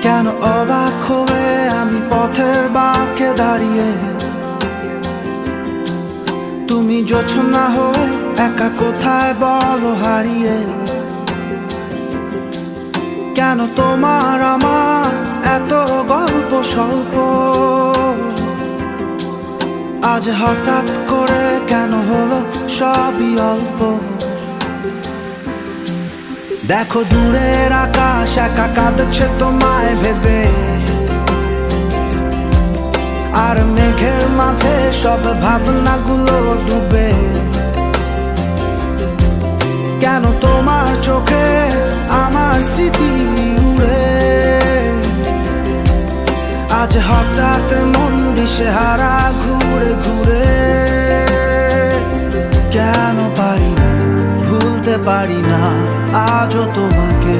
কেন অবাক হয়ে আমি পথের বাঁকে দাঁড়িয়ে, তুমি জোছনা হয়ে একা কোথায় বলো হারিয়ে। কেন তোমার আমার এত গল্প স্বল্প, আজ হঠাৎ করে কেন হলো সবই অল্প। দেখো দূরের আকাশ একা কাঁদছে তোমায় ভেবে, আর মেঘের মাঝে সব ভাবনাগুলো ডুবে। কেন তোমার চোখে আমার স্মৃতি উড়ে, আজ হঠাৎ মন দিশেহারা ঘুরে ঘুরে। কেন পারি না, ভুলতে পারি না আজও তোমাকে।